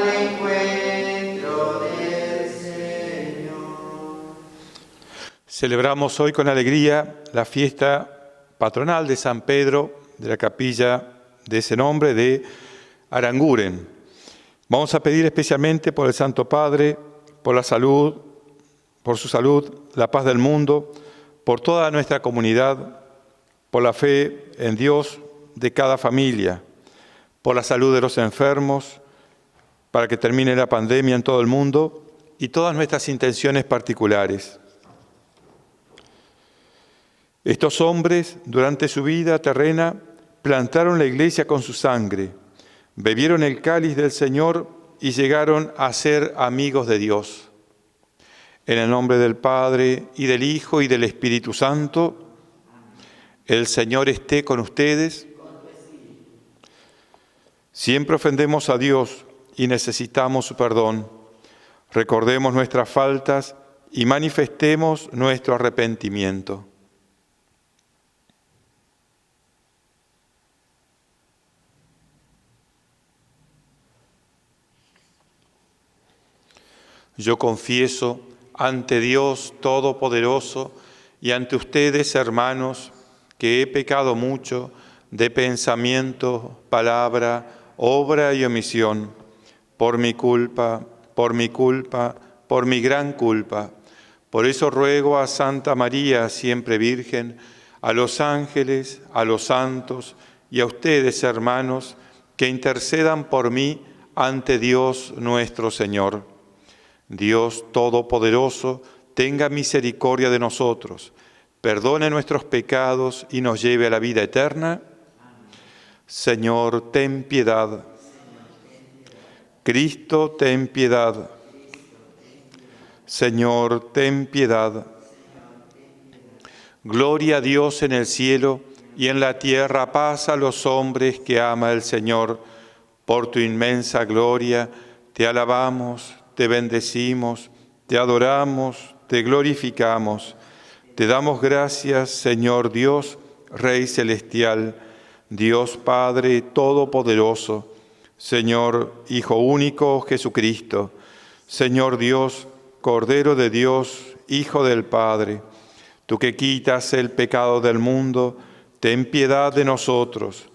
encuentro del Señor. Celebramos hoy con alegría la fiesta patronal de San Pedro, de la capilla de ese nombre, de Aranguren. Vamos a pedir especialmente por el Santo Padre, por la salud, por su salud, la paz del mundo, por toda nuestra comunidad, por la fe en Dios de cada familia, por la salud de los enfermos, para que termine la pandemia en todo el mundo y todas nuestras intenciones particulares. Estos hombres, durante su vida terrena, plantaron la iglesia con su sangre, bebieron el cáliz del Señor y llegaron a ser amigos de Dios. En el nombre del Padre, y del Hijo, y del Espíritu Santo, el Señor esté con ustedes. Siempre ofendemos a Dios y necesitamos su perdón. Recordemos nuestras faltas y manifestemos nuestro arrepentimiento. Yo confieso ante Dios Todopoderoso y ante ustedes, hermanos, que he pecado mucho de pensamiento, palabra, obra y omisión, por mi culpa, por mi gran culpa. Por eso ruego a Santa María, siempre Virgen, a los ángeles, a los santos y a ustedes, hermanos, que intercedan por mí ante Dios nuestro Señor. Dios Todopoderoso, tenga misericordia de nosotros, perdone nuestros pecados y nos lleve a la vida eterna. Señor, ten piedad. Cristo, ten piedad. Señor, ten piedad. Gloria a Dios en el cielo y en la tierra paz a los hombres que ama el Señor. Por tu inmensa gloria te alabamos, te bendecimos, te adoramos, te glorificamos. Te damos gracias, Señor Dios, Rey celestial, Dios Padre Todopoderoso, Señor Hijo único Jesucristo, Señor Dios, Cordero de Dios, Hijo del Padre. Tú que quitas el pecado del mundo, ten piedad de nosotros.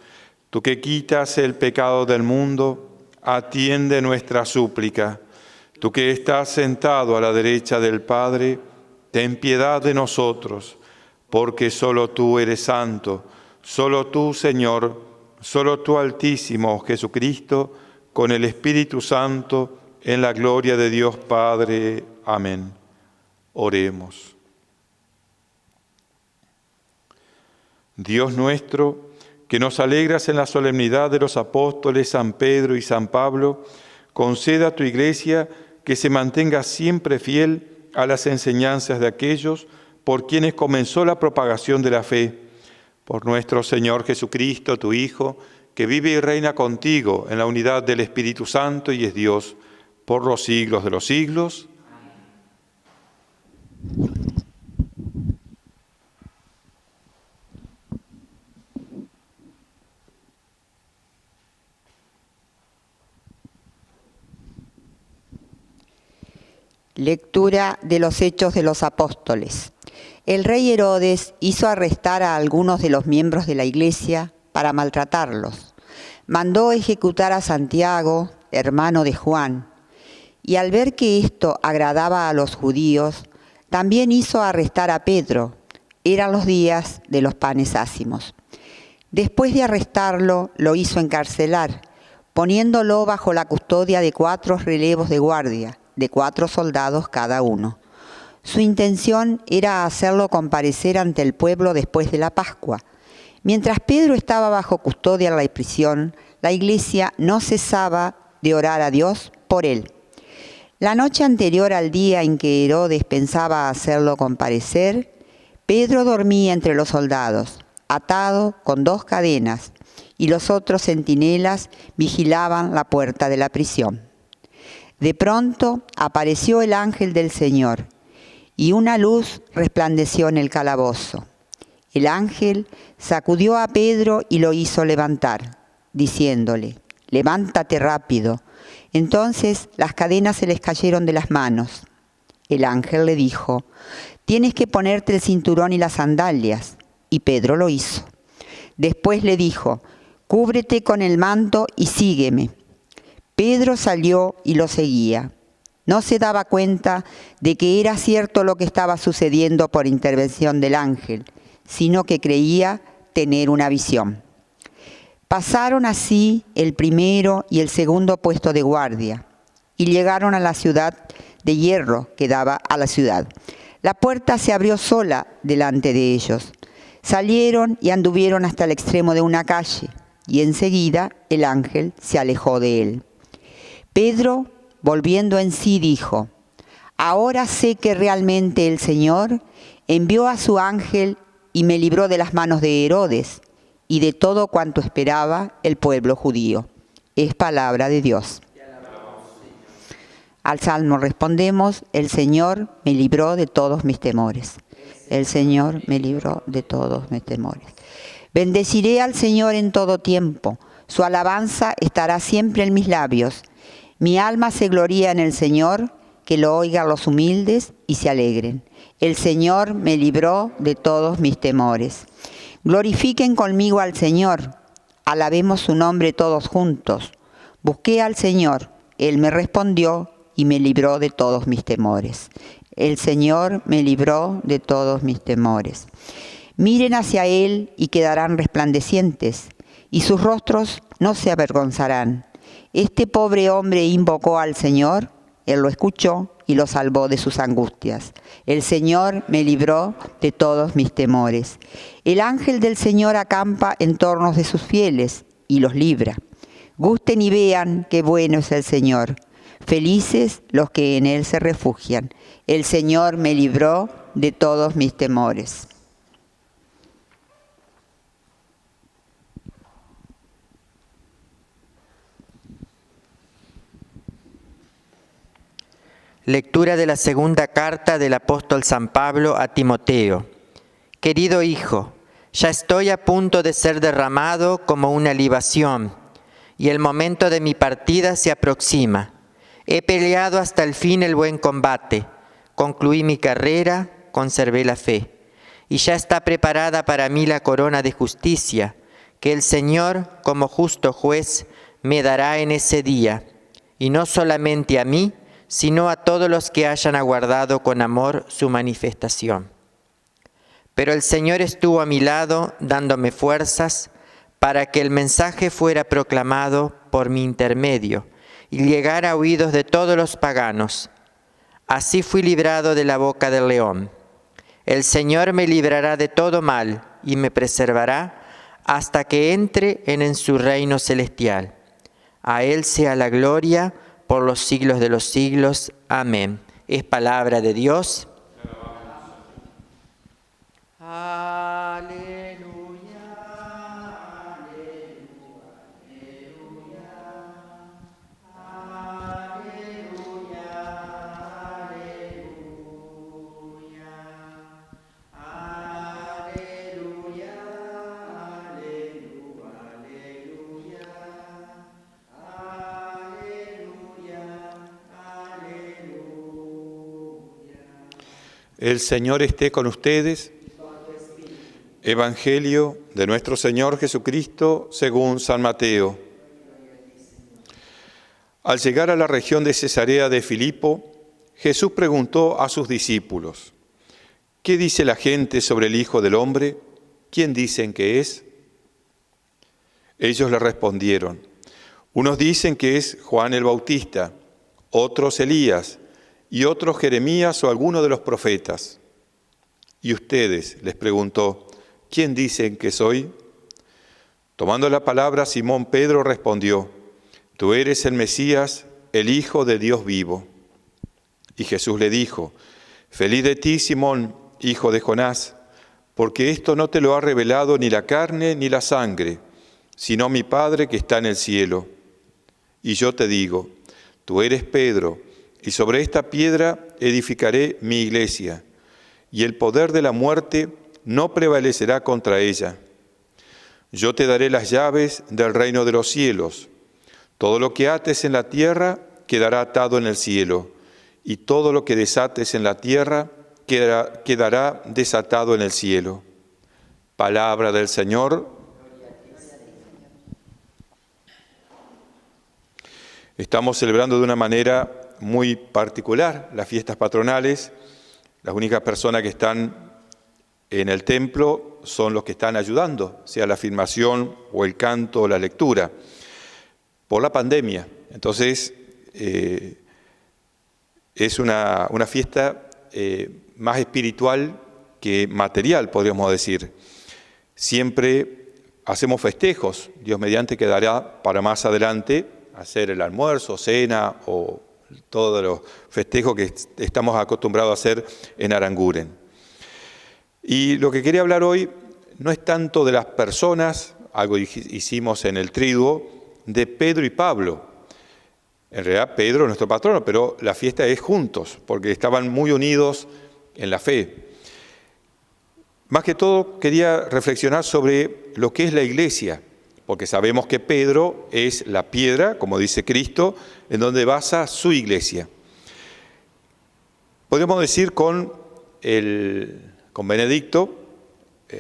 Tú que quitas el pecado del mundo, atiende nuestra súplica. Tú que estás sentado a la derecha del Padre, ten piedad de nosotros, porque solo tú eres santo, solo tú, Señor, solo tú, Altísimo Jesucristo, con el Espíritu Santo, en la gloria de Dios Padre. Amén. Oremos. Dios nuestro, que nos alegras en la solemnidad de los apóstoles San Pedro y San Pablo, conceda a tu Iglesia que se mantenga siempre fiel a las enseñanzas de aquellos por quienes comenzó la propagación de la fe. Por nuestro Señor Jesucristo, tu Hijo, que vive y reina contigo en la unidad del Espíritu Santo y es Dios, por los siglos de los siglos. Lectura de los Hechos de los Apóstoles. El rey Herodes hizo arrestar a algunos de los miembros de la Iglesia para maltratarlos. Mandó ejecutar a Santiago, hermano de Juan, y al ver que esto agradaba a los judíos, también hizo arrestar a Pedro. Eran los días de los panes ácimos. Después de arrestarlo, lo hizo encarcelar, poniéndolo bajo la custodia de 4 relevos de guardia, de 4 soldados cada uno. Su intención era hacerlo comparecer ante el pueblo después de la Pascua. Mientras Pedro estaba bajo custodia en la prisión, la Iglesia no cesaba de orar a Dios por él. La noche anterior al día en que Herodes pensaba hacerlo comparecer, Pedro dormía entre los soldados, atado con 2 cadenas, y los otros centinelas vigilaban la puerta de la prisión. De pronto apareció el ángel del Señor, y una luz resplandeció en el calabozo. El ángel sacudió a Pedro y lo hizo levantar, diciéndole: «Levántate rápido». Entonces las cadenas se les cayeron de las manos. El ángel le dijo: «Tienes que ponerte el cinturón y las sandalias». Y Pedro lo hizo. Después le dijo: «Cúbrete con el manto y sígueme». Pedro salió y lo seguía. No se daba cuenta de que era cierto lo que estaba sucediendo por intervención del ángel, sino que creía tener una visión. Pasaron así el primero y el segundo puesto de guardia y llegaron a la ciudad de hierro que daba a la ciudad. La puerta se abrió sola delante de ellos. Salieron y anduvieron hasta el extremo de una calle y enseguida el ángel se alejó de él. Pedro, volviendo en sí, dijo: «Ahora sé que realmente el Señor envió a su ángel y me libró de las manos de Herodes y de todo cuanto esperaba el pueblo judío». Es palabra de Dios. Al salmo respondemos: «El Señor me libró de todos mis temores». El Señor me libró de todos mis temores. Bendeciré al Señor en todo tiempo. Su alabanza estará siempre en mis labios. Mi alma se gloría en el Señor, que lo oigan los humildes y se alegren. El Señor me libró de todos mis temores. Glorifiquen conmigo al Señor. Alabemos su nombre todos juntos. Busqué al Señor, Él me respondió y me libró de todos mis temores. El Señor me libró de todos mis temores. Miren hacia Él y quedarán resplandecientes, y sus rostros no se avergonzarán. Este pobre hombre invocó al Señor, Él lo escuchó y lo salvó de sus angustias. El Señor me libró de todos mis temores. El ángel del Señor acampa en torno de sus fieles y los libra. Gusten y vean qué bueno es el Señor. Felices los que en Él se refugian. El Señor me libró de todos mis temores. Lectura de la segunda carta del apóstol San Pablo a Timoteo. Querido hijo, ya estoy a punto de ser derramado como una libación, y el momento de mi partida se aproxima. He peleado hasta el fin el buen combate, concluí mi carrera, conservé la fe, y ya está preparada para mí la corona de justicia, que el Señor, como justo juez, me dará en ese día, y no solamente a mí, sino a todos los que hayan aguardado con amor su manifestación. Pero el Señor estuvo a mi lado, dándome fuerzas, para que el mensaje fuera proclamado por mi intermedio, y llegara a oídos de todos los paganos. Así fui librado de la boca del león. El Señor me librará de todo mal, y me preservará hasta que entre en su reino celestial. A Él sea la gloria por los siglos de los siglos. Amén. Es palabra de Dios. Aleluya. El Señor esté con ustedes. Evangelio de nuestro Señor Jesucristo según San Mateo. Al llegar a la región de Cesarea de Filipo, Jesús preguntó a sus discípulos: ¿Qué dice la gente sobre el Hijo del Hombre? ¿Quién dicen que es? Ellos le respondieron: unos dicen que es Juan el Bautista, otros Elías, y otros Jeremías o alguno de los profetas. ¿Y ustedes?, les preguntó, ¿quién dicen que soy? Tomando la palabra, Simón Pedro respondió: Tú eres el Mesías, el Hijo de Dios vivo. Y Jesús le dijo: Feliz de ti, Simón, hijo de Jonás, porque esto no te lo ha revelado ni la carne ni la sangre, sino mi Padre que está en el cielo. Y yo te digo, tú eres Pedro, y sobre esta piedra edificaré mi iglesia, y el poder de la muerte no prevalecerá contra ella. Yo te daré las llaves del reino de los cielos. Todo lo que ates en la tierra quedará atado en el cielo, y todo lo que desates en la tierra quedará desatado en el cielo. Palabra del Señor. Estamos celebrando de una manera muy particular las fiestas patronales. Las únicas personas que están en el templo son los que están ayudando, sea la afirmación o el canto o la lectura, por la pandemia. Entonces, es una fiesta más espiritual que material, podríamos decir. Siempre hacemos festejos. Dios mediante quedará para más adelante hacer el almuerzo, cena o todos los festejos que estamos acostumbrados a hacer en Aranguren. Y lo que quería hablar hoy no es tanto de las personas, algo hicimos en el triduo, de Pedro y Pablo. En realidad Pedro es nuestro patrono, pero la fiesta es juntos, porque estaban muy unidos en la fe. Más que todo quería reflexionar sobre lo que es la iglesia, porque sabemos que Pedro es la piedra, como dice Cristo, en donde basa su iglesia. Podríamos decir con Benedicto,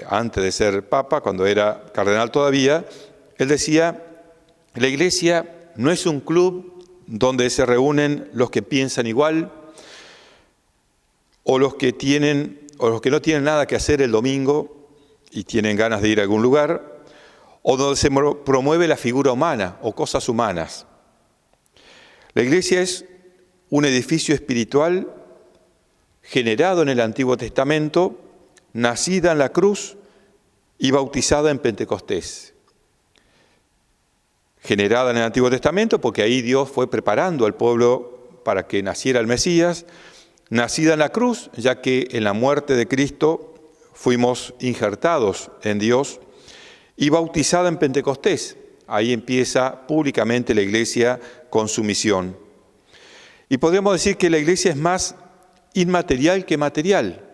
antes de ser papa, cuando era cardenal todavía, él decía: la iglesia no es un club donde se reúnen los que piensan igual, o los que no tienen nada que hacer el domingo y tienen ganas de ir a algún lugar, o donde se promueve la figura humana o cosas humanas. La iglesia es un edificio espiritual generado en el Antiguo Testamento, nacida en la cruz y bautizada en Pentecostés. Generada en el Antiguo Testamento porque ahí Dios fue preparando al pueblo para que naciera el Mesías, nacida en la cruz, ya que en la muerte de Cristo fuimos injertados en Dios, y bautizada en Pentecostés. Ahí empieza públicamente la iglesia con su misión. Y podríamos decir que la iglesia es más inmaterial que material.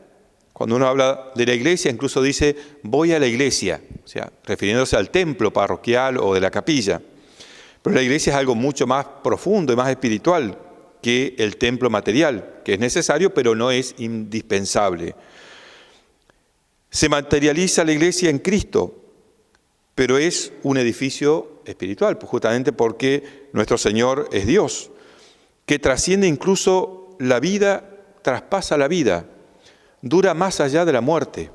Cuando uno habla de la iglesia, incluso dice, voy a la iglesia, o sea, refiriéndose al templo parroquial o de la capilla. Pero la iglesia es algo mucho más profundo y más espiritual que el templo material, que es necesario, pero no es indispensable. Se materializa la iglesia en Cristo, pero es un edificio espiritual, pues justamente porque nuestro Señor es Dios, que trasciende incluso la vida, traspasa la vida, dura más allá de la muerte.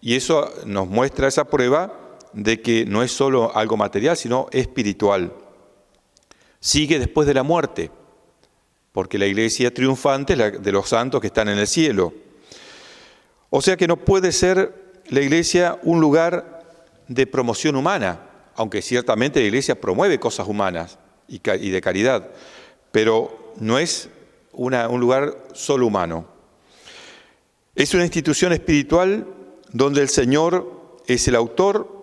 Y eso nos muestra esa prueba de que no es solo algo material, sino espiritual. Sigue después de la muerte, porque la iglesia triunfante es la de los santos que están en el cielo. O sea que no puede ser la iglesia un lugar de promoción humana, aunque ciertamente la iglesia promueve cosas humanas y de caridad, pero no es un lugar solo humano. Es una institución espiritual donde el Señor es el autor,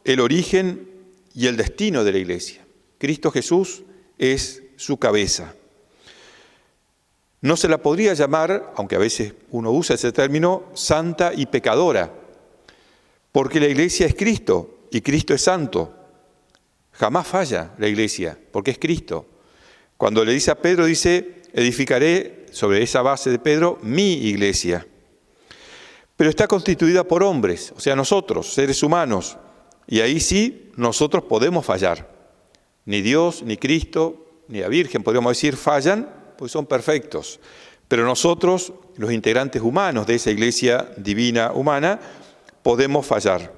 el origen y el destino de la iglesia. Cristo Jesús es su cabeza. No se la podría llamar, aunque a veces uno usa ese término, santa y pecadora, porque la iglesia es Cristo y Cristo es santo. Jamás falla la iglesia, porque es Cristo. Cuando le dice a Pedro, dice, edificaré sobre esa base de Pedro mi iglesia. Pero está constituida por hombres, o sea, nosotros, seres humanos, y ahí sí nosotros podemos fallar. Ni Dios, ni Cristo, ni la Virgen, podríamos decir, fallan, pues son perfectos. Pero nosotros, los integrantes humanos de esa iglesia divina humana, podemos fallar.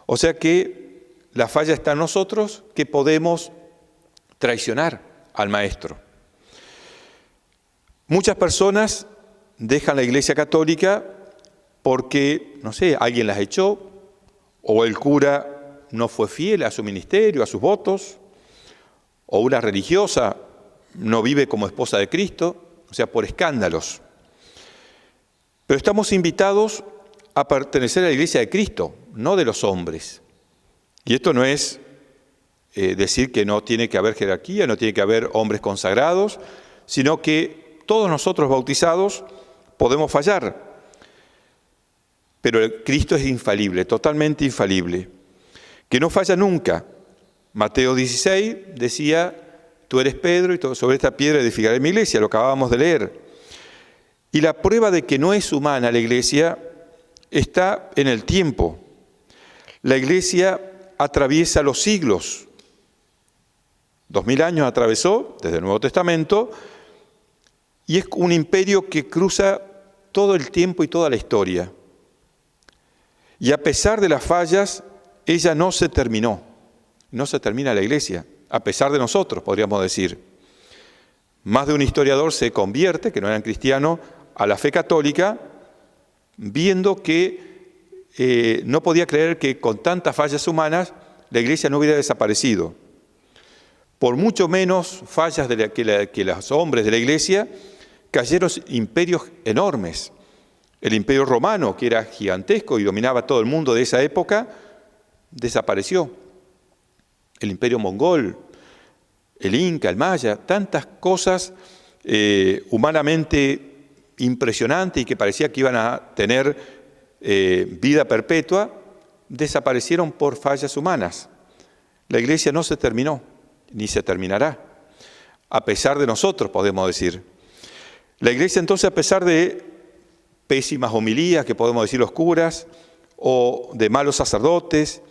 O sea que la falla está en nosotros, que podemos traicionar al Maestro. Muchas personas dejan la iglesia católica porque, no sé, alguien las echó, o el cura no fue fiel a su ministerio, a sus votos, o una religiosa no vive como esposa de Cristo, o sea, por escándalos. Pero estamos invitados a pertenecer a la iglesia de Cristo, no de los hombres. Y esto no es decir que no tiene que haber jerarquía, no tiene que haber hombres consagrados, sino que todos nosotros bautizados podemos fallar. Pero Cristo es infalible, totalmente infalible, que no falla nunca, Mateo 16 decía, tú eres Pedro y sobre esta piedra edificaré mi iglesia, lo acabábamos de leer. Y la prueba de que no es humana la iglesia está en el tiempo. La iglesia atraviesa los siglos. 2000 años atravesó desde el Nuevo Testamento y es un imperio que cruza todo el tiempo y toda la historia. Y a pesar de las fallas, ella no se terminó. No se termina la iglesia, a pesar de nosotros, podríamos decir. Más de un historiador se convierte, que no eran cristianos, a la fe católica, viendo que no podía creer que con tantas fallas humanas la iglesia no hubiera desaparecido. Por mucho menos fallas que los hombres de la iglesia, cayeron imperios enormes. El imperio romano, que era gigantesco y dominaba todo el mundo de esa época, desapareció. El imperio mongol, el inca, el maya, tantas cosas humanamente impresionantes y que parecía que iban a tener vida perpetua, desaparecieron por fallas humanas. La iglesia no se terminó, ni se terminará, a pesar de nosotros, podemos decir. La iglesia entonces, a pesar de pésimas homilías que podemos decir los curas, o de malos sacerdotes,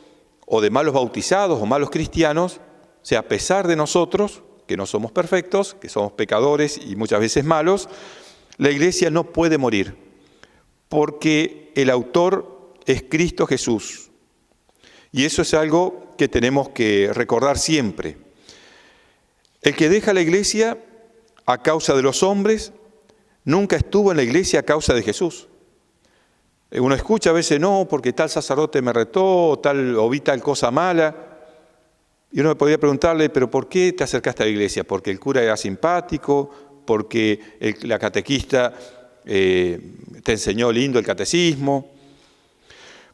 o de malos bautizados, o malos cristianos, o sea, a pesar de nosotros, que no somos perfectos, que somos pecadores y muchas veces malos, la iglesia no puede morir, porque el autor es Cristo Jesús. Y eso es algo que tenemos que recordar siempre. El que deja la iglesia a causa de los hombres, nunca estuvo en la iglesia a causa de Jesús. Uno escucha a veces, no, porque tal sacerdote me retó, o vi tal cosa mala. Y uno me podría preguntarle, pero ¿por qué te acercaste a la iglesia? ¿Porque el cura era simpático? ¿Porque la catequista te enseñó lindo el catecismo?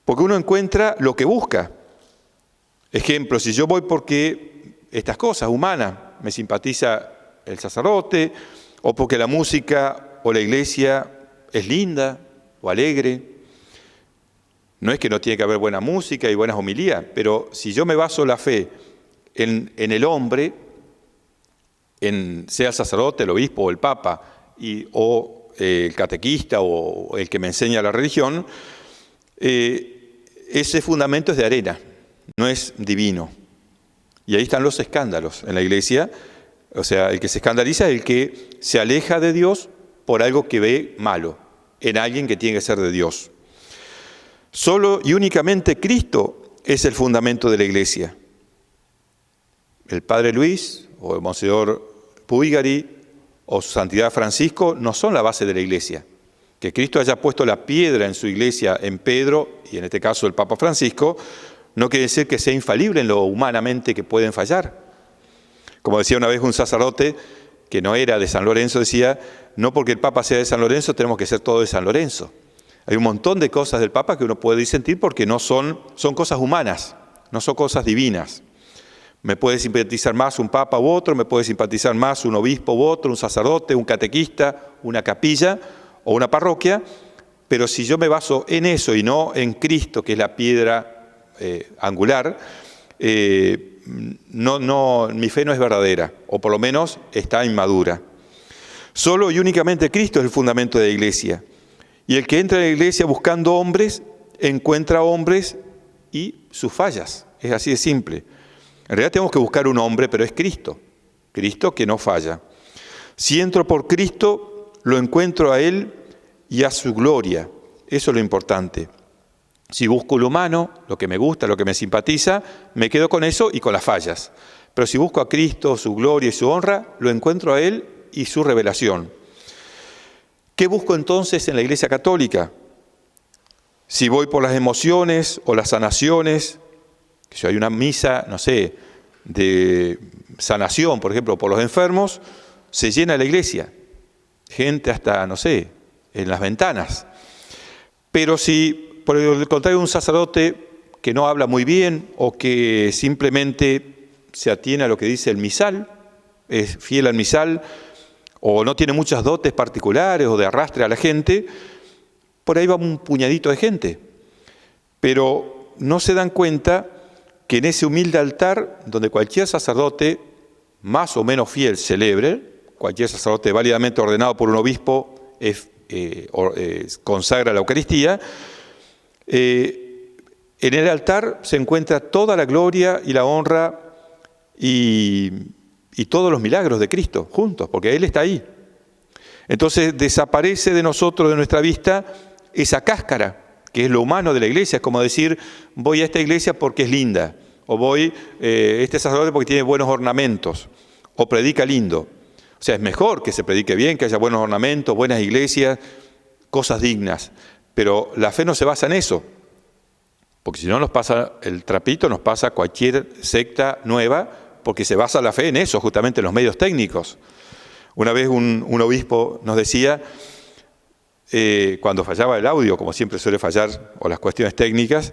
Porque uno encuentra lo que busca. Ejemplo, si yo voy porque estas cosas humanas, me simpatiza el sacerdote, o porque la música o la iglesia es linda o alegre. No es que no tiene que haber buena música y buenas homilías, pero si yo me baso la fe en el hombre, sea el sacerdote, el obispo o el papa, o el catequista o el que me enseña la religión, ese fundamento es de arena, no es divino. Y ahí están los escándalos en la iglesia. O sea, el que se escandaliza es el que se aleja de Dios por algo que ve malo, en alguien que tiene que ser de Dios. Solo y únicamente Cristo es el fundamento de la iglesia. El Padre Luis, o el Monseñor Puigari, o su Santidad Francisco, no son la base de la iglesia. Que Cristo haya puesto la piedra en su iglesia, en Pedro, y en este caso el Papa Francisco, no quiere decir que sea infalible en lo humanamente que pueden fallar. Como decía una vez un sacerdote que no era de San Lorenzo, decía, no porque el Papa sea de San Lorenzo tenemos que ser todos de San Lorenzo. Hay un montón de cosas del Papa que uno puede disentir porque no son cosas humanas, no son cosas divinas. Me puede simpatizar más un Papa u otro, me puede simpatizar más un obispo u otro, un sacerdote, un catequista, una capilla o una parroquia, pero si yo me baso en eso y no en Cristo, que es la piedra angular, mi fe no es verdadera, o por lo menos está inmadura. Solo y únicamente Cristo es el fundamento de la iglesia. Y el que entra en la iglesia buscando hombres, encuentra hombres y sus fallas. Es así de simple. En realidad tenemos que buscar un hombre, pero es Cristo. Cristo que no falla. Si entro por Cristo, lo encuentro a Él y a su gloria. Eso es lo importante. Si busco lo humano, lo que me gusta, lo que me simpatiza, me quedo con eso y con las fallas. Pero si busco a Cristo, su gloria y su honra, lo encuentro a Él y su revelación. ¿Qué busco entonces en la Iglesia Católica? Si voy por las emociones o las sanaciones, si hay una misa, no sé, de sanación, por ejemplo, por los enfermos, se llena la iglesia. Gente hasta, no sé, en las ventanas. Pero si, por el contrario, un sacerdote que no habla muy bien o que simplemente se atiene a lo que dice el misal, es fiel al misal, o no tiene muchas dotes particulares o de arrastre a la gente, por ahí va un puñadito de gente. Pero no se dan cuenta que en ese humilde altar, donde cualquier sacerdote más o menos fiel celebre, cualquier sacerdote válidamente ordenado por un obispo consagra la Eucaristía, en el altar se encuentra toda la gloria y la honra y todos los milagros de Cristo juntos, porque Él está ahí. Entonces desaparece de nosotros, de nuestra vista, esa cáscara, que es lo humano de la iglesia. Es como decir, voy a esta iglesia porque es linda, o voy este sacerdote porque tiene buenos ornamentos, o predica lindo. O sea, es mejor que se predique bien, que haya buenos ornamentos, buenas iglesias, cosas dignas. Pero la fe no se basa en eso, porque si no nos pasa el trapito, nos pasa cualquier secta nueva, porque se basa la fe en eso, justamente en los medios técnicos. Una vez un obispo nos decía, cuando fallaba el audio, como siempre suele fallar, o las cuestiones técnicas,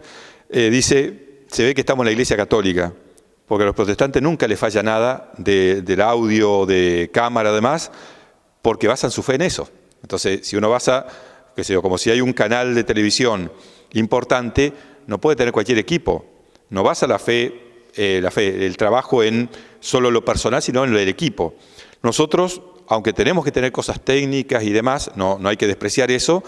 dice, se ve que estamos en la Iglesia Católica, porque a los protestantes nunca les falla nada del audio, de cámara, además, porque basan su fe en eso. Entonces, si uno basa, qué sé yo, como si hay un canal de televisión importante, no puede tener cualquier equipo. No basa la fe, el trabajo en solo lo personal, sino en el equipo. Nosotros, aunque tenemos que tener cosas técnicas y demás, no hay que despreciar eso,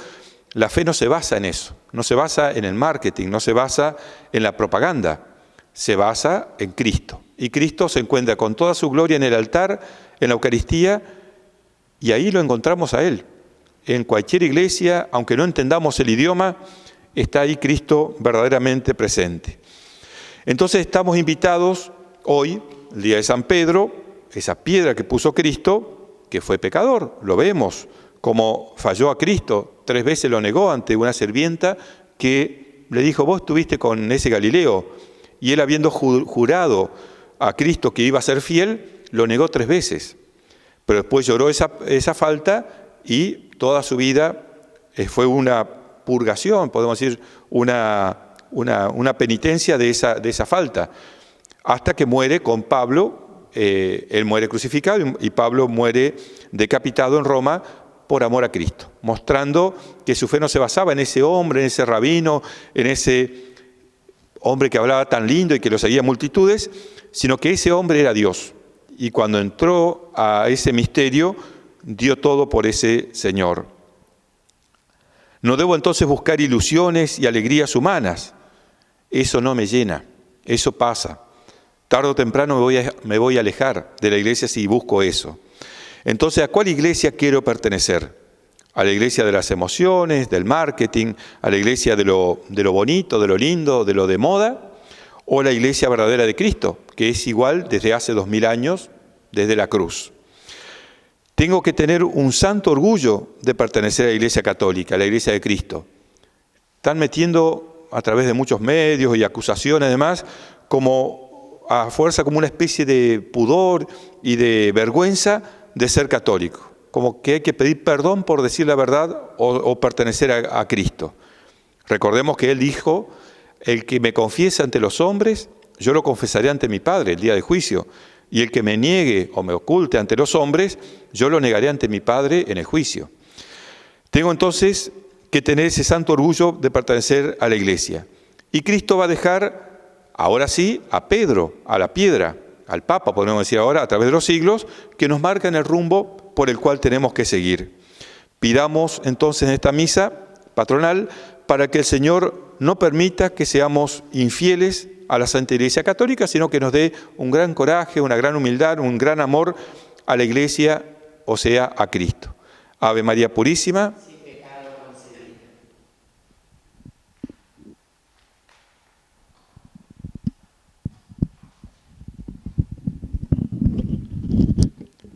la fe no se basa en eso, no se basa en el marketing, no se basa en la propaganda, se basa en Cristo. Y Cristo se encuentra con toda su gloria en el altar, en la Eucaristía, y ahí lo encontramos a Él. En cualquier iglesia, aunque no entendamos el idioma, está ahí Cristo verdaderamente presente. Entonces estamos invitados hoy, el día de San Pedro, esa piedra que puso Cristo, que fue pecador, lo vemos, como falló a Cristo, 3 veces lo negó ante una sirvienta que le dijo, vos estuviste con ese Galileo, y él habiendo jurado a Cristo que iba a ser fiel, lo negó 3 veces, pero después lloró esa falta y toda su vida fue una purgación, podemos decir, una penitencia de esa falta, hasta que muere con Pablo. Él muere crucificado y Pablo muere decapitado en Roma por amor a Cristo, mostrando que su fe no se basaba en ese hombre, en ese rabino, en ese hombre que hablaba tan lindo y que lo seguía multitudes, sino que ese hombre era Dios. Y cuando entró a ese misterio, dio todo por ese Señor. No debo entonces buscar ilusiones y alegrías humanas. Eso no me llena, eso pasa. Tarde o temprano me voy a alejar de la iglesia si busco eso. Entonces, ¿a cuál iglesia quiero pertenecer? ¿A la iglesia de las emociones, del marketing, a la iglesia de lo bonito, de lo lindo, de lo de moda? ¿O la iglesia verdadera de Cristo, que es igual desde hace 2000 años, desde la cruz? Tengo que tener un santo orgullo de pertenecer a la iglesia católica, a la iglesia de Cristo. Están metiendo a través de muchos medios y acusaciones además, a fuerza como una especie de pudor y de vergüenza de ser católico, como que hay que pedir perdón por decir la verdad o pertenecer a Cristo. Recordemos que Él dijo, el que me confiesa ante los hombres, yo lo confesaré ante mi Padre el día del juicio, y el que me niegue o me oculte ante los hombres, yo lo negaré ante mi Padre en el juicio. Tengo entonces que tener ese santo orgullo de pertenecer a la iglesia. Y Cristo va a dejar ahora sí, a Pedro, a la piedra, al Papa, podemos decir ahora, a través de los siglos, que nos marcan el rumbo por el cual tenemos que seguir. Pidamos entonces en esta misa patronal para que el Señor no permita que seamos infieles a la Santa Iglesia Católica, sino que nos dé un gran coraje, una gran humildad, un gran amor a la Iglesia, o sea, a Cristo. Ave María Purísima.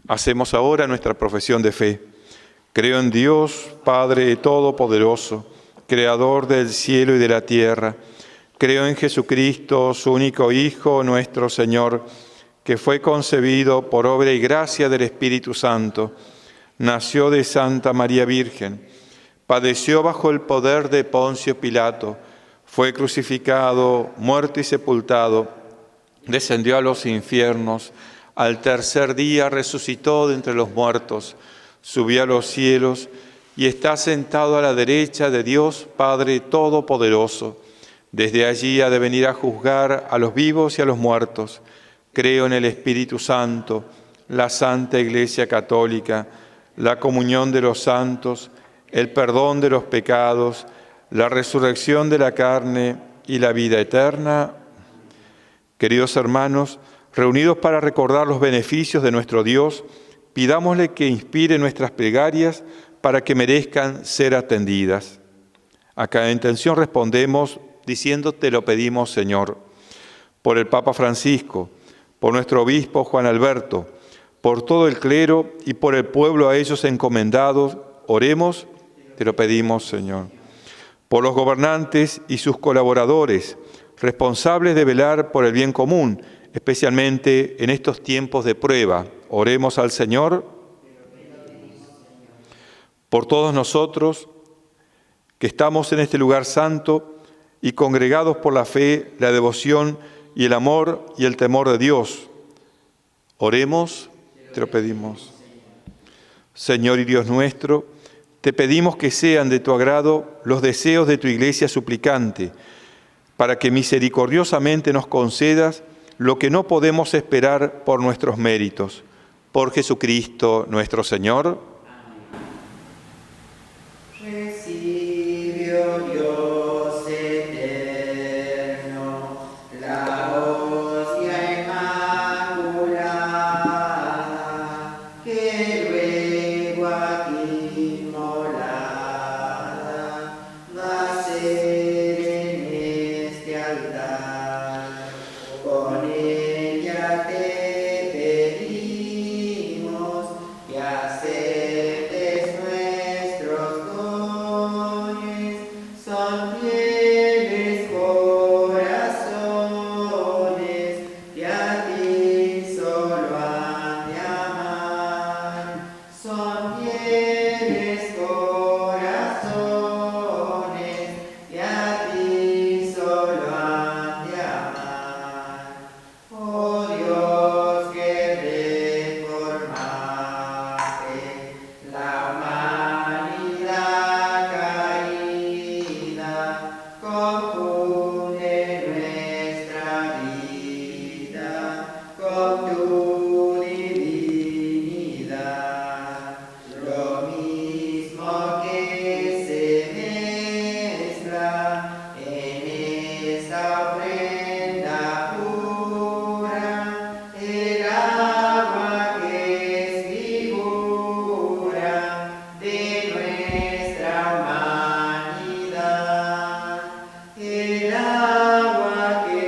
Hacemos ahora nuestra profesión de fe. Creo en Dios, Padre Todopoderoso, Creador del cielo y de la tierra. Creo en Jesucristo, su único Hijo, nuestro Señor, que fue concebido por obra y gracia del Espíritu Santo. Nació de Santa María Virgen. Padeció bajo el poder de Poncio Pilato. Fue crucificado, muerto y sepultado. Descendió a los infiernos. Al tercer día resucitó de entre los muertos, subió a los cielos y está sentado a la derecha de Dios Padre Todopoderoso. Desde allí ha de venir a juzgar a los vivos y a los muertos. Creo en el Espíritu Santo, la Santa Iglesia Católica, la comunión de los santos, el perdón de los pecados, la resurrección de la carne y la vida eterna. Queridos hermanos, reunidos para recordar los beneficios de nuestro Dios, pidámosle que inspire nuestras plegarias para que merezcan ser atendidas. A cada intención respondemos diciendo: te lo pedimos, Señor. Por el Papa Francisco, por nuestro obispo Juan Alberto, por todo el clero y por el pueblo a ellos encomendados, oremos, te lo pedimos, Señor. Por los gobernantes y sus colaboradores, responsables de velar por el bien común, especialmente en estos tiempos de prueba, oremos al Señor. Por todos nosotros que estamos en este lugar santo y congregados por la fe, la devoción y el amor y el temor de Dios, oremos, te lo pedimos. Señor y Dios nuestro, te pedimos que sean de tu agrado los deseos de tu Iglesia suplicante, para que misericordiosamente nos concedas lo que no podemos esperar por nuestros méritos. Por Jesucristo nuestro Señor. Recibió Dios eterno la hostia inmaculada, que luego aquí inmolada va a ser en este altar. Con ella te pedimos que aceptes nuestros dones, son fieles corazones que a ti solo han de amar, son fieles corazones que a ti solo han de amar. Oh Dios, que reformaste la humanidad caída, confunde nuestra vida con tu divinidad. Lo mismo que se mezcla en esta ofrenda pura, el agua que es figura de nuestra humanidad, el agua que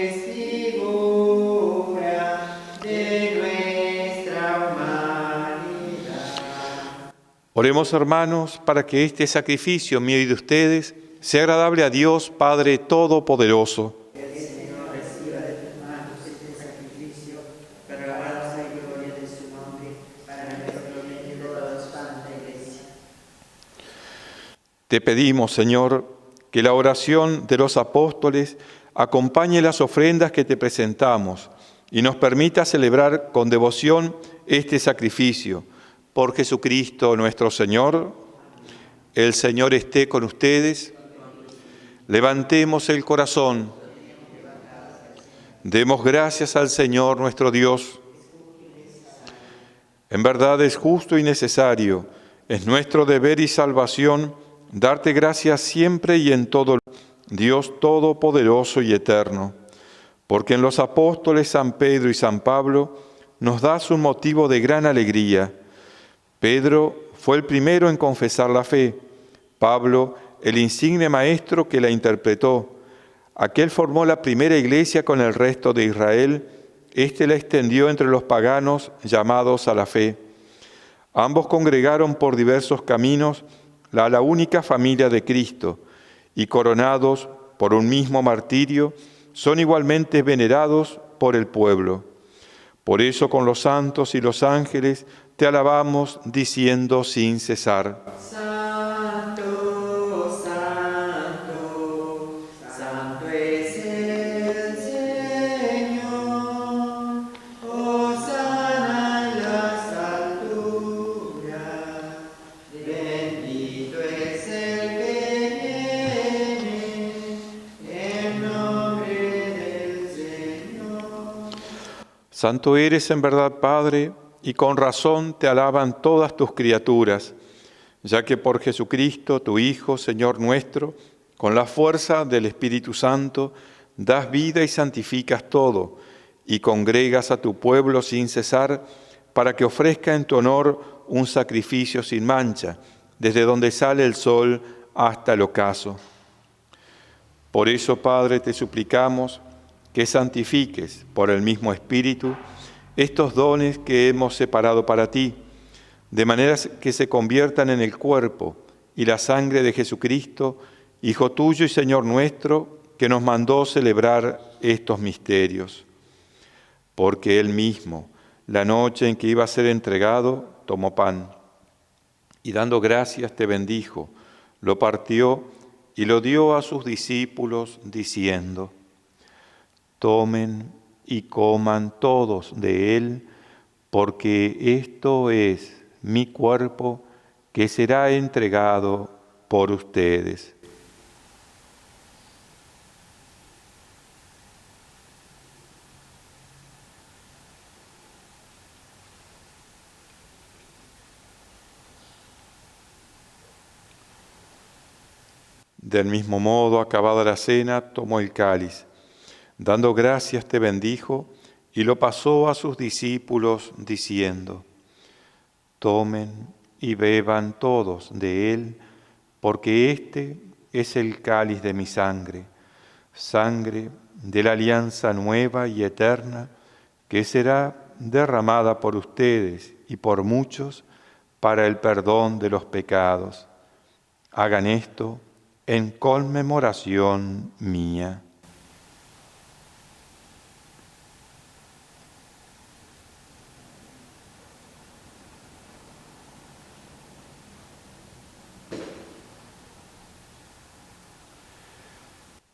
es figura de nuestra humanidad. Oremos, hermanos, para que este sacrificio mío y de ustedes sea agradable a Dios Padre Todopoderoso. El Señor reciba de tus manos este sacrificio para la alabanza y gloria de su nombre, para nuestro bien y de toda su santa Iglesia. Te pedimos, Señor, que la oración de los apóstoles acompañe las ofrendas que te presentamos y nos permita celebrar con devoción este sacrificio. Por Jesucristo nuestro Señor. El Señor esté con ustedes. Levantemos el corazón. Demos gracias al Señor nuestro Dios. En verdad es justo y necesario, es nuestro deber y salvación, darte gracias siempre y en todo, Dios Todopoderoso y Eterno, porque en los apóstoles San Pedro y San Pablo nos das un motivo de gran alegría. Pedro fue el primero en confesar la fe, Pablo el insigne maestro que la interpretó. Aquel formó la primera iglesia con el resto de Israel, este la extendió entre los paganos llamados a la fe. Ambos congregaron por diversos caminos a la única familia de Cristo y coronados por un mismo martirio, son igualmente venerados por el pueblo. Por eso con los santos y los ángeles te alabamos diciendo sin cesar. Santo, santo, santo es el Señor. Hosana en las alturas. Bendito es el que viene Santo eres en verdad, Padre, y con razón te alaban todas tus criaturas, ya que por Jesucristo, tu Hijo, Señor nuestro, con la fuerza del Espíritu Santo, das vida y santificas todo, y congregas a tu pueblo sin cesar, para que ofrezca en tu honor un sacrificio sin mancha, desde donde sale el sol hasta el ocaso. Por eso, Padre, te suplicamos que santifiques por el mismo Espíritu estos dones que hemos separado para ti, de manera que se conviertan en el cuerpo y la sangre de Jesucristo, Hijo tuyo y Señor nuestro, que nos mandó celebrar estos misterios. Porque Él mismo, la noche en que iba a ser entregado, tomó pan y dando gracias te bendijo, lo partió y lo dio a sus discípulos diciendo: tomen y coman todos de él, porque esto es mi cuerpo que será entregado por ustedes. Del mismo modo, acabada la cena, tomó el cáliz. Dando gracias te bendijo y lo pasó a sus discípulos diciendo: tomen y beban todos de él, porque este es el cáliz de mi sangre, sangre de la alianza nueva y eterna, que será derramada por ustedes y por muchos para el perdón de los pecados. Hagan esto en conmemoración mía.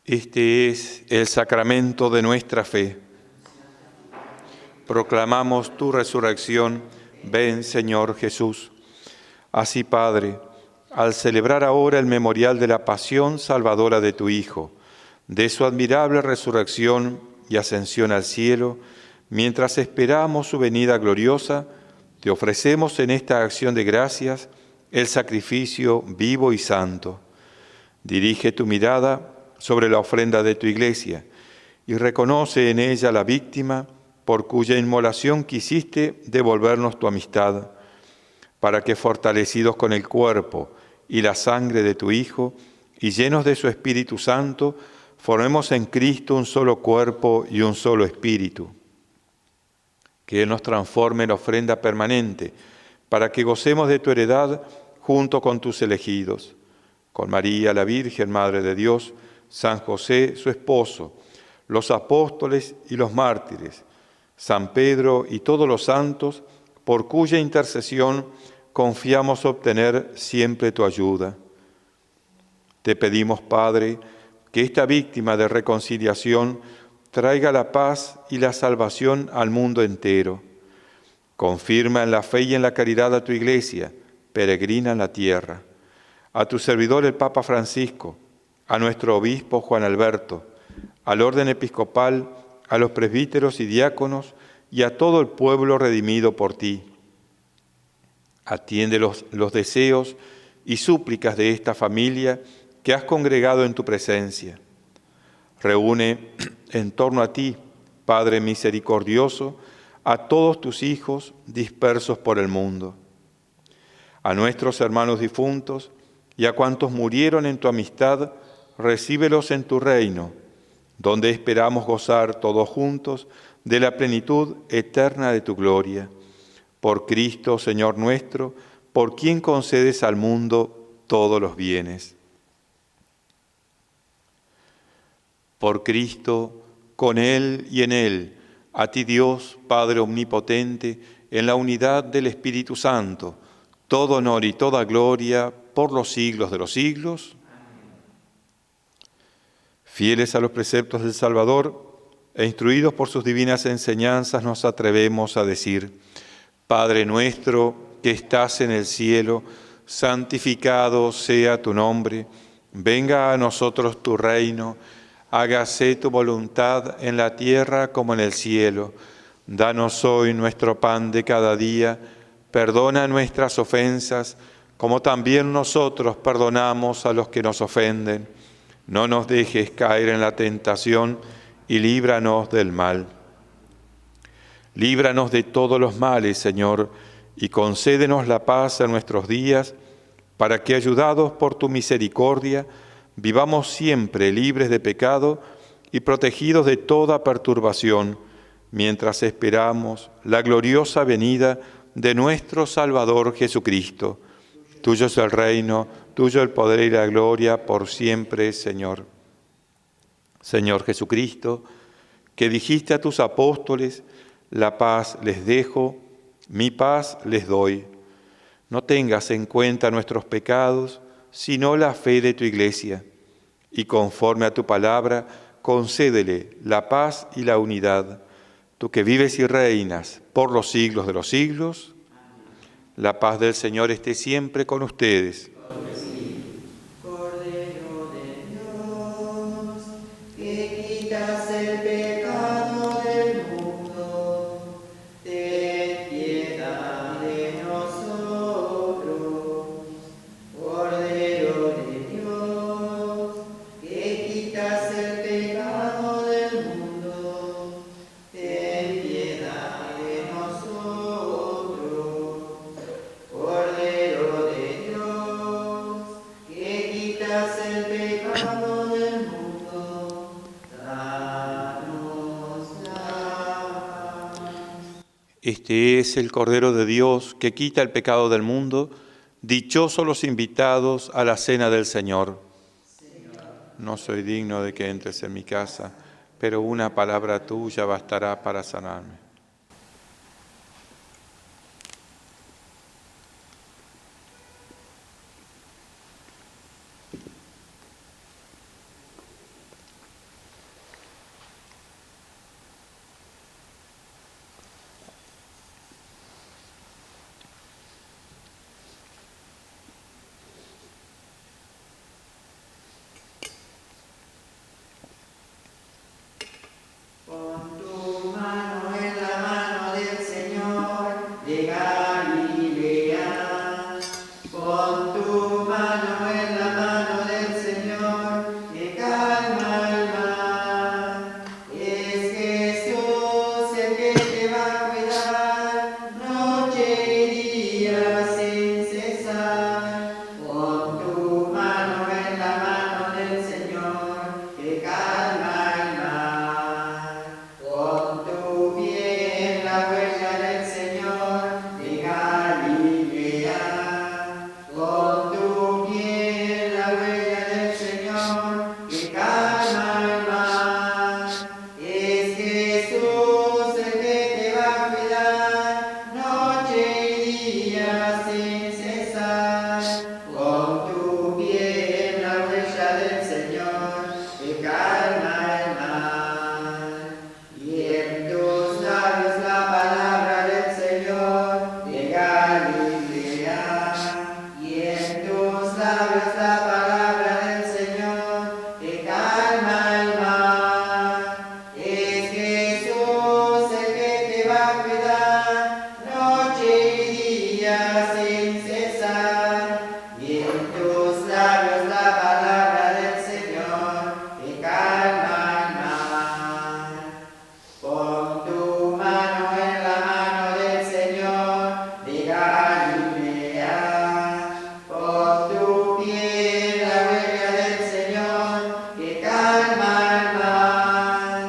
Este es el sacramento de nuestra fe. Proclamamos tu resurrección. Ven, Señor Jesús. Así, Padre, al celebrar ahora el memorial de la pasión salvadora de tu Hijo, de su admirable resurrección y ascensión al cielo, mientras esperamos su venida gloriosa, te ofrecemos en esta acción de gracias el sacrificio vivo y santo. Dirige tu mirada sobre la ofrenda de tu Iglesia y reconoce en ella la víctima por cuya inmolación quisiste devolvernos tu amistad, para que fortalecidos con el cuerpo y la sangre de tu Hijo y llenos de su Espíritu Santo, formemos en Cristo un solo cuerpo y un solo espíritu. Que Él nos transforme en ofrenda permanente, para que gocemos de tu heredad junto con tus elegidos, con María la Virgen, Madre de Dios, San José, su esposo, los apóstoles y los mártires, San Pedro y todos los santos, por cuya intercesión confiamos obtener siempre tu ayuda. Te pedimos, Padre, que esta víctima de reconciliación traiga la paz y la salvación al mundo entero. Confirma en la fe y en la caridad a tu Iglesia, peregrina en la tierra, a tu servidor el Papa Francisco, a nuestro obispo Juan Alberto, al orden episcopal, a los presbíteros y diáconos y a todo el pueblo redimido por ti. Atiende los deseos y súplicas de esta familia que has congregado en tu presencia. Reúne en torno a ti, Padre misericordioso, a todos tus hijos dispersos por el mundo. A nuestros hermanos difuntos y a cuantos murieron en tu amistad, recíbelos en tu reino, donde esperamos gozar todos juntos de la plenitud eterna de tu gloria. Por Cristo, Señor nuestro, por quien concedes al mundo todos los bienes. Por Cristo, con Él y en Él, a ti Dios, Padre omnipotente, en la unidad del Espíritu Santo, todo honor y toda gloria por los siglos de los siglos. Fieles a los preceptos del Salvador e instruidos por sus divinas enseñanzas, nos atrevemos a decir: Padre nuestro que estás en el cielo, santificado sea tu nombre, venga a nosotros tu reino, hágase tu voluntad en la tierra como en el cielo. Danos hoy nuestro pan de cada día, perdona nuestras ofensas, como también nosotros perdonamos a los que nos ofenden. No nos dejes caer en la tentación y líbranos del mal. Líbranos de todos los males, Señor, y concédenos la paz en nuestros días, para que, ayudados por tu misericordia, vivamos siempre libres de pecado y protegidos de toda perturbación, mientras esperamos la gloriosa venida de nuestro Salvador Jesucristo. Tuyo es el reino, tuyo el poder y la gloria por siempre, Señor. Señor Jesucristo, que dijiste a tus apóstoles: la paz les dejo, mi paz les doy. No tengas en cuenta nuestros pecados, sino la fe de tu Iglesia, y conforme a tu palabra, concédele la paz y la unidad. Tú que vives y reinas por los siglos de los siglos, la paz del Señor esté siempre con ustedes. Cordero de Dios, que quitas el pecado del mundo, ten piedad de nosotros. Cordero de Dios, que quitas el pecado del mundo, ten piedad de nosotros. Cordero de Dios, que quitas el pecado del mundo, danos la paz. Este es el Cordero de Dios que quita el pecado del mundo. Dichosos los invitados a la cena del Señor. No soy digno de que entres en mi casa, pero una palabra tuya bastará para sanarme. Pon tu mano en la mano del Señor de Galilea. Pon tu mano en la mano del Señor que calma el mar. Es Jesús el que te va a cuidar noche y día sin cesar. Pon tu mano en la mano del Señor que calma el mar. Pon tu pie en la huella del Señor de Galilea. Pon tu pie en la huella del Señor que calma el mar. Es Jesús el que te va a cuidar noche y día sin cesar. Pon tu pie en la huella del Señor que calma el mar. Y en tus labios la palabra del Señor de Galilea. Y en tus labios la palabra del Señor que calma el mar. Es Jesús el que te va a cuidar noche y día sin cesar. Y en tus labios la palabra del Señor que calma el mar. Pon tu mano en la mano del Señor de Galilea. Pon tu pie en la huella del Señor que calma el mar.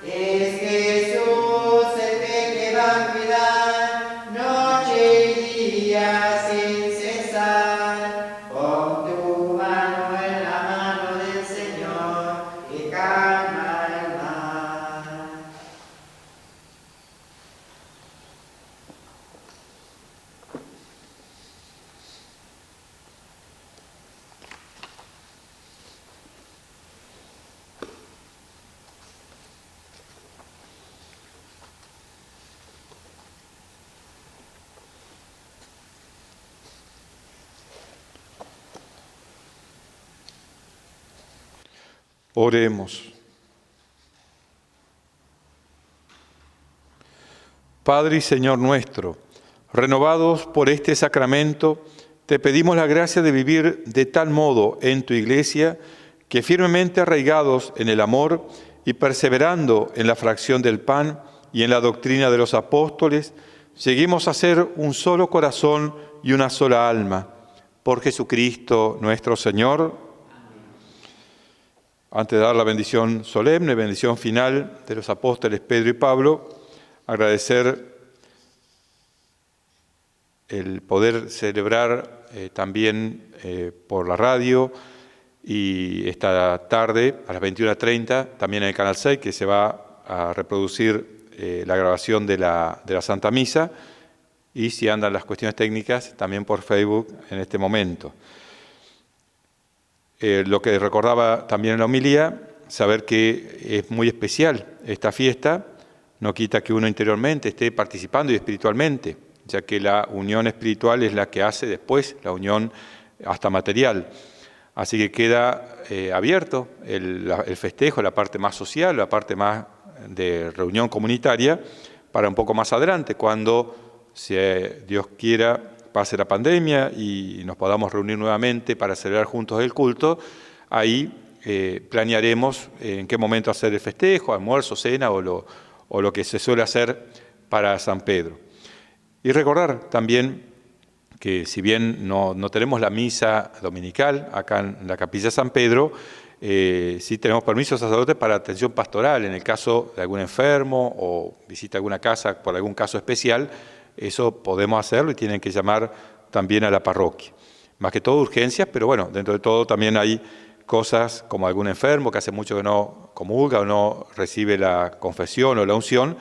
Es Jesús el que te va a cuidar noche y día sin cesar. Pon tu mano en la mano del Señor que calma el mar. Oremos. Padre y Señor nuestro, renovados por este sacramento, te pedimos la gracia de vivir de tal modo en tu Iglesia que firmemente arraigados en el amor y perseverando en la fracción del pan y en la doctrina de los apóstoles, lleguemos a ser un solo corazón y una sola alma. Por Jesucristo nuestro Señor. Antes de dar la bendición solemne, bendición final de los apóstoles Pedro y Pablo, agradecer el poder celebrar también por la radio y esta tarde a las 21:30 también en el Canal 6, que se va a reproducir la grabación de la Santa Misa, y si andan las cuestiones técnicas también por Facebook en este momento. Lo que recordaba también en la homilía, saber que es muy especial esta fiesta, no quita que uno interiormente esté participando y espiritualmente, ya que la unión espiritual es la que hace después la unión hasta material. Así que queda abierto el festejo, la parte más social, la parte más de reunión comunitaria, para un poco más adelante, cuando, si Dios quiera, pase la pandemia y nos podamos reunir nuevamente para celebrar juntos el culto. Ahí planearemos en qué momento hacer el festejo, almuerzo, cena o lo que se suele hacer para San Pedro. Y recordar también que si bien no tenemos la misa dominical acá en la Capilla San Pedro, sí tenemos permiso de sacerdotes para atención pastoral en el caso de algún enfermo o visita alguna casa por algún caso especial. Eso podemos hacerlo y tienen que llamar también a la parroquia. Más que todo urgencias, pero bueno, dentro de todo también hay cosas como algún enfermo que hace mucho que no comulga o no recibe la confesión o la unción.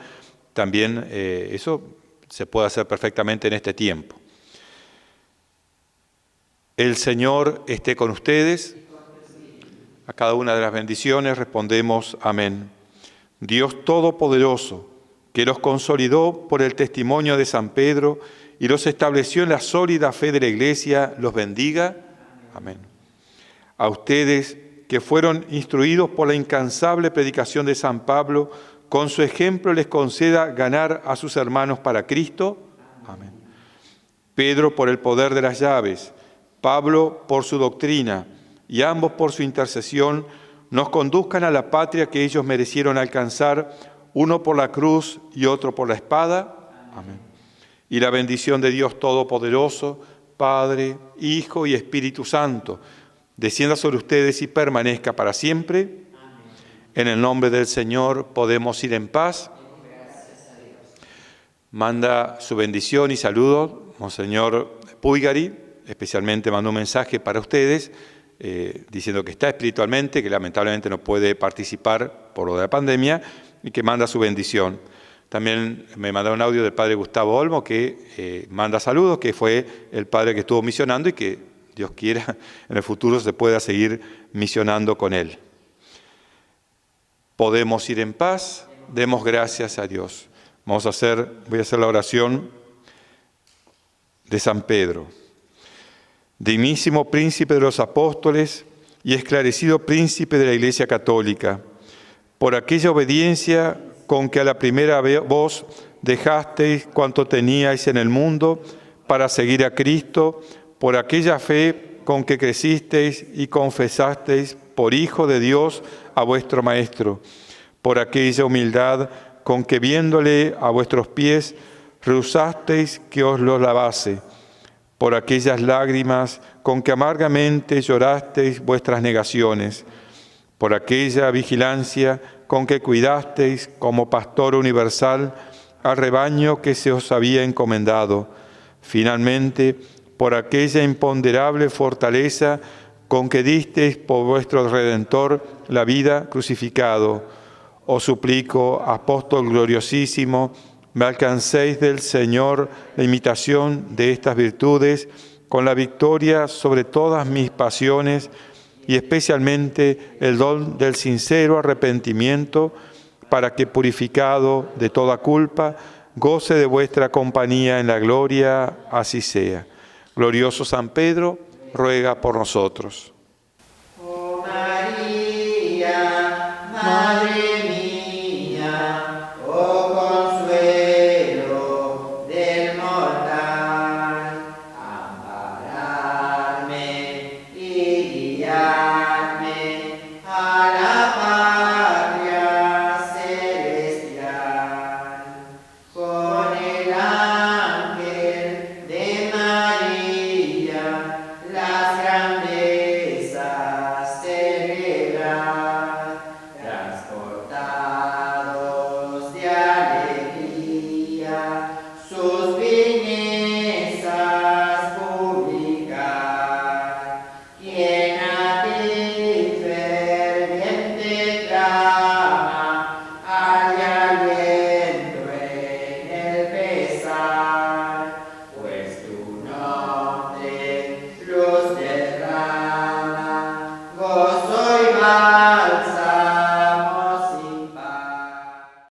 También eso se puede hacer perfectamente en este tiempo. El Señor esté con ustedes. A cada una de las bendiciones respondemos amén. Dios Todopoderoso, que los consolidó por el testimonio de San Pedro y los estableció en la sólida fe de la Iglesia, los bendiga. Amén. A ustedes que fueron instruidos por la incansable predicación de San Pablo, con su ejemplo les conceda ganar a sus hermanos para Cristo. Amén. Pedro por el poder de las llaves, Pablo por su doctrina y ambos por su intercesión, nos conduzcan a la patria que ellos merecieron alcanzar, uno por la cruz y otro por la espada. Amén. Y la bendición de Dios Todopoderoso, Padre, Hijo y Espíritu Santo, descienda sobre ustedes y permanezca para siempre. Amén. En el nombre del Señor podemos ir en paz. Manda su bendición y saludo, Monseñor Puigari, especialmente manda un mensaje para ustedes, diciendo que está espiritualmente, que lamentablemente no puede participar por lo de la pandemia, y que manda su bendición. También me mandó un audio del padre Gustavo Olmo, que manda saludos, que fue el padre que estuvo misionando y que Dios quiera en el futuro se pueda seguir misionando con él. Podemos ir en paz, demos gracias a Dios. Voy a hacer la oración de San Pedro. Dignísimo príncipe de los apóstoles y esclarecido príncipe de la Iglesia Católica, por aquella obediencia con que a la primera voz dejasteis cuanto teníais en el mundo para seguir a Cristo, por aquella fe con que crecisteis y confesasteis por Hijo de Dios a vuestro Maestro, por aquella humildad con que viéndole a vuestros pies rehusasteis que os los lavase, por aquellas lágrimas con que amargamente llorasteis vuestras negaciones, por aquella vigilancia con que cuidasteis como pastor universal al rebaño que se os había encomendado. Finalmente, por aquella imponderable fortaleza con que disteis por vuestro Redentor la vida crucificado. Os suplico, apóstol gloriosísimo, me alcancéis del Señor la imitación de estas virtudes con la victoria sobre todas mis pasiones y especialmente el don del sincero arrepentimiento, para que, purificado de toda culpa, goce de vuestra compañía en la gloria, así sea. Glorioso San Pedro, ruega por nosotros. Oh María, Madre